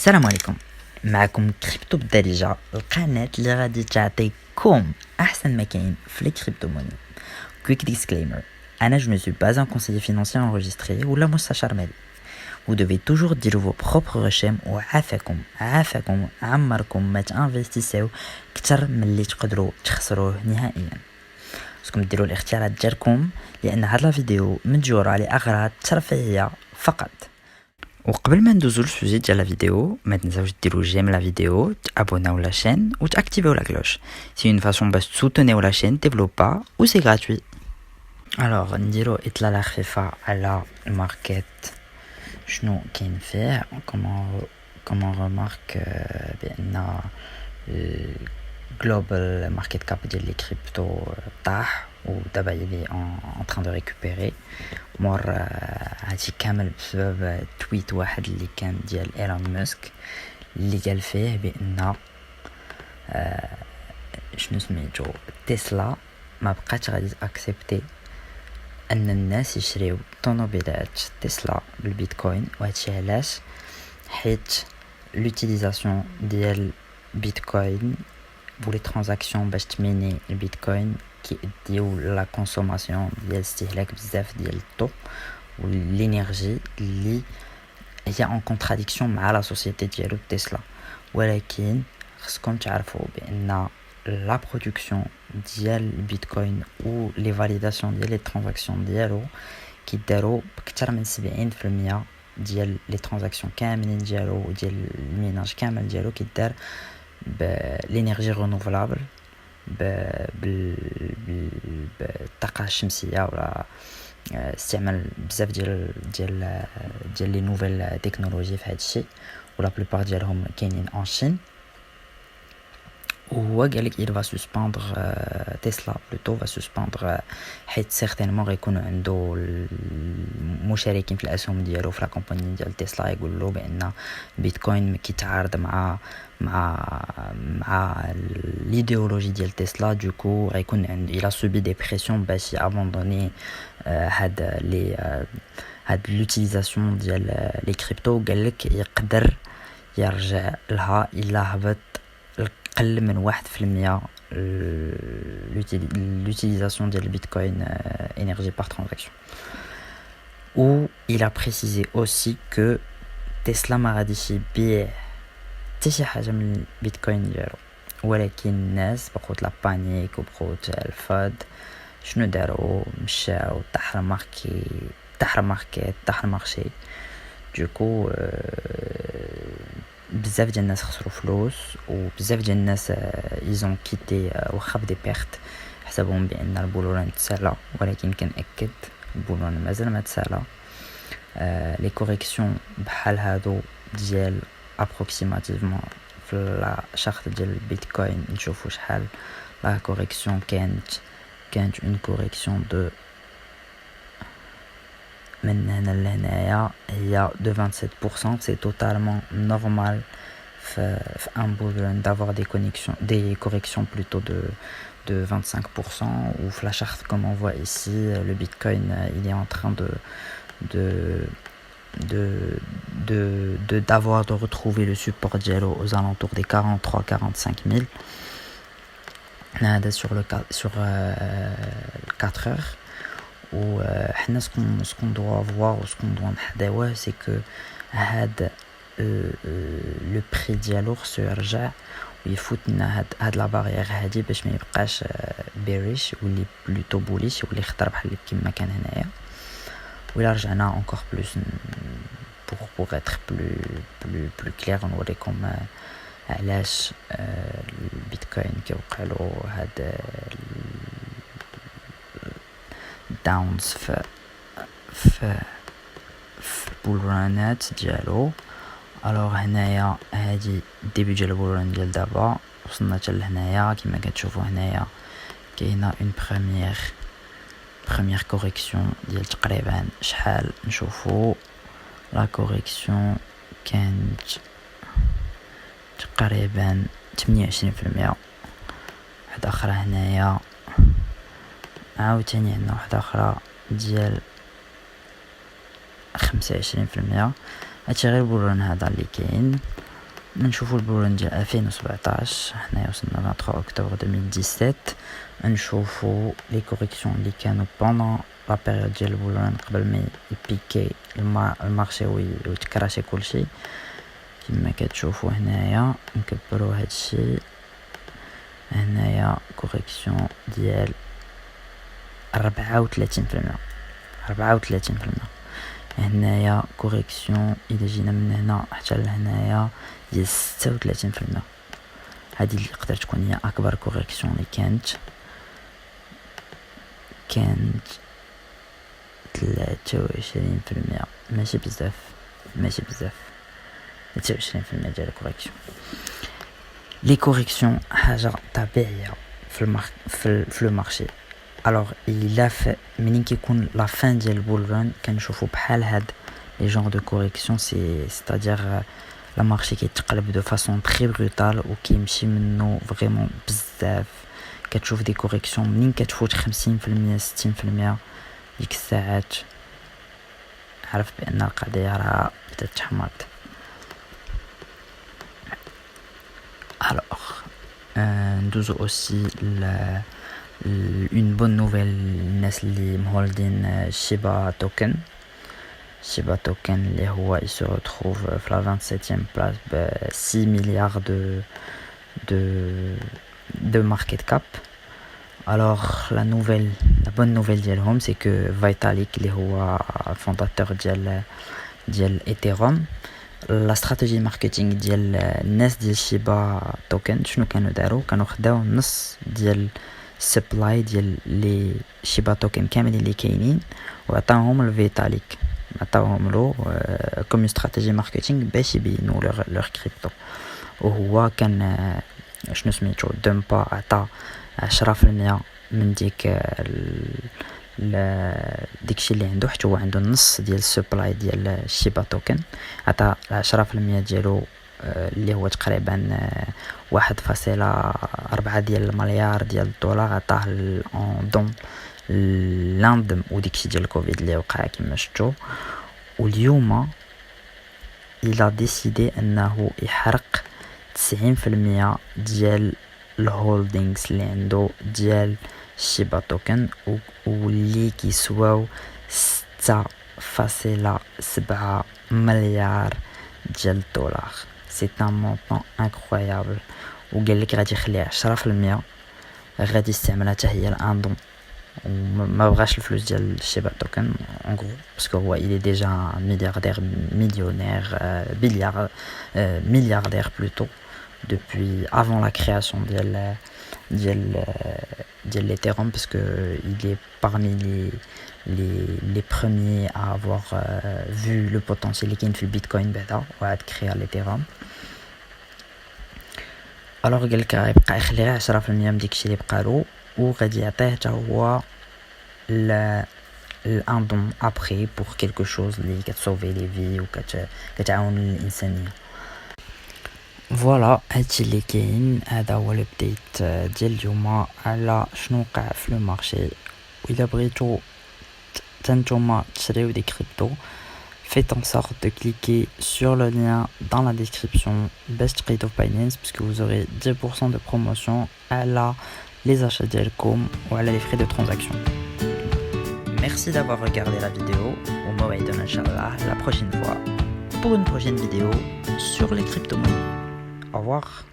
السلام عليكم. معكم كريبتو بالدارجة، القناة اللي غادي تعطيكم احسن ما كاين في لي كريبتو موني. كويك ديسكليمر، انا je ne suis pas un conseiller financier enregistré ولا مستشار مالي. Vous devez toujours dire vos propres recherches وعافاكم عمركم ما تانفستيسيو كتر من اللي تقدروا تخسروه نهائيا. خصكم ديروا الاختيارات ديالكم لان هاد لا فيديو مدجوره لاغراض ترفيهيه فقط. وقبل ما ندوزو للسوجي ديال لا فيديو ما تنساوش ديروا جيم لا فيديو، تابوناو لا شين وتاكتيفيو لا كلوش. سي اون فاصون باش تسوتونيو لا شين ديفلوبا و سي غراتوي. الوغ نديرو اطلاله خفيفه على الماركت شنو كاين فيه. كومون رمارك بان global market cap ديال لي كريبتو طاح ودابا يلي en train de récupérer مور هادشي كامل بسبب تويت واحد اللي كان ديال ايلون ماسك اللي قال فيه بان شنو سميتو تسلا ما بقاتش غادي اكسبتي ان الناس يشريو طوموبيلات تسلا بالبيتكوين. وهادشي علاش حيت لوتيليزاسيون ديال بيتكوين pour les transactions باش تميني البيتكوين كيديو لا كونسوماسيون ديال استهلاك بزاف ديال الضو والانرجي اللي هي ان كونتراديكسيون مع لا سوسيتي ديالو تسلا. ولكن خصكم تعرفوا بان لا برودكسيون ديال البيتكوين و لي فاليداسيون ديال لي ترانزاكسيون ديالو كيداروا بكثر من 70% ديال لي ترانزاكسيون كاملين ديالو وديال الميناج كامل ديالو كيدار بالانرجي رينوفلابل بالطاقه الشمسيه ولا استعمال بزاف ديال لي نوفيل تكنولوجي في هذا الشيء. ولا بلوبار ديالهم كاينين ان شين. وهو قالك il va suspendre تسلا بلوتو va suspendre حيت سيغتينمون غيكونوا عنده المشاركين في الاسهم ديالو في لا كومباني ديال تسلا يقول له بان البيتكوين كيتعارض مع الايديولوجي ديال تسلا. دوكو غيكون عنده الى سوبي دي بريسيون باش اباندوني هاد لوتيليزاسيون ديال لي كريبتو. قالك يقدر يرجع لها الا هبط قل من 1% l'utilisation de Bitcoin énergie par transaction. Ou il a précisé aussi que Tesla ما غاديش يبيع حتى شي حاجه من البيتكوين ديالو. ولكن الناس بقات لا بانيك وبقات الفاد شنو داروا مشاو تحت المارشي. دوكو بزاف ديال الناس خسروا فلوس وبزاف ديال الناس ايزون كيتي وخاب دي بيرت حسابهم بان البولون تسالى. ولكن كنأكد البولون مازال ما تسالى. لي كوريكسيون بحال هادو ديال ابروكسيماتيفمون في الشخص ديال البيتكوين نشوفوا شحال لا كوريكسيون كانت اون كوريكسيون دو من هنا لهنايا هي de 27%. c'est totalement normal في un bull d'avoir des corrections plutôt de 25%. ou la charte comme on voit ici le bitcoin il est en train de retrouver le support dialo aux alentours des 43-45 000 sur 4 heures. و حنا سكون doit voir ce qu'on doit نحداوه c'est que هاد لو بري ديالو خصو يرجع ويفوتنا هاد لا بارير هادي باش ما يبقاش بيريش واللي بلوتو بوليش واللي خطر بحال كيما كان هنايا. ولا رجعنا encore plus pour être plus clair نوريكم علاش البيتكوين كيوقع له هاد داونز في البولرانات ديالو. الوغ هنايا هادي الديبي ديال البولران ديال دابا وصلنا حتى لهنايا كما كتشوفوا. هنايا كاينه اون بروميير كوريكسيون ديال تقريبا شحال نشوفوا لا كوريكسيون كانت تقريبا 28%. واحده اخرى هنايا عاوتاني عندنا واحده اخرى ديال 25%. هادشي غير بولران هذا اللي كاين. نشوفوا البولون ديال 2017 حنايا وصلنا 23 اكتوبر 2017. نشوفوا لي كوريكسيون اللي كانوا بوندون لا بيريود ديال البولون قبل ما يبيكي المارشي ويتكراشي كلشي. كما كتشوفوا هنايا نكبروا هادشي. هنايا كوريكسيون ديال 34%. هنايا كوريكسيون اذا جينا من هنا حتى لهنايا ديال 36%. هذه اللي تقدر تكون هي اكبر كوريكسيون اللي كانت 23%. ماشي بزاف 23% ديال الكوريكسيون. لي كوريكسيون حاجه طبيعيه في المارشي. الوغ الا منين كيكون لا فان ديال البولران كنشوفوا بحال هاد لي جونغ دو كوريكسيون ستادير لا مارشي كيتقلب دو فاسون تري بروتال وكيمشي منه فريمون بزاف. كتشوف دي كوريكسيون منين كتفوت 50% 60% ديك الساعات عرف بان القضيه راه بدات تحمض. الوغ ندوزو اوسي une bonne nouvelle الناس اللي مهولدين شيبا توكن. شيبا توكن اللي هو il se retrouve في la 27e place ب 6 milliards de market cap. Alors la bonne nouvelle ديالهم c'est que Vitalik اللي هو fondateur ديال Ethereum لا استراتيجي ماركتينغ ديال الناس ديال شيبا توكن شنو كانوا خداو نص ديال السبلاي ديال لي شيبا توكن كاملين اللي كاينين وعطاهم الفيتاليك عطاوهم له كوم استراتيجي ماركتينغ باش يبينوا لور كريبتو. وهو كان شنو سميتو دمبا عطا 10% من ديكشي اللي عنده حتى هو عنده نص ديال السبلاي ديال شيبا توكن. عطا 10% ديالو اللي هو تقريبا 1.4 ديال المليار ديال الدولار عطاه اون دون لاندم وديكشي ديال الكوفيد اللي وقع كما شفتوا. واليوم الى ديسيدي انه يحرق 90% ديال الهولدينغز اللي عنده ديال شيبا توكن واللي كيسواو 6.7 مليار ديال الدولار. سي ان مونطون انكرويابل. وقال لك غادي يخلي 10% غادي يستعملها حتى هي الاندون وما بغاش الفلوس ديال شيبا توكن اون غرو باسكو هو il est déjà milliardaire millionnaire milliardaire plutôt depuis avant la création de l'Ethereum parce que il est parmi les premiers à avoir vu le potentiel qui est le Bitcoin bêta ou à créer l'Ethereum. Alors قال لك يبقى يخليها 10% من ديك الشيء اللي بقى له وغادي يعطيه حتى هو الاندوم ابري بور كيلكو شوز اللي كتسوفي لي في وكتعاون الانسانيه. فوالا هادشي اللي كاين. هذا هو الابديت ديال اليوم على شنو وقع في لو مارشي. واذا بغيتو نتوما تشريو دي كريبتو faites en sorte de cliquer sur le lien dans la description باش تقيدو Binance parce que vous aurez 10% de promotion على les achats ديالكم وعلى les frais de transaction. Merci d'avoir regardé la vidéo. وموعد Inch'Allah la prochaine fois pour une prochaine vidéo sur les crypto-monnaies. Au revoir.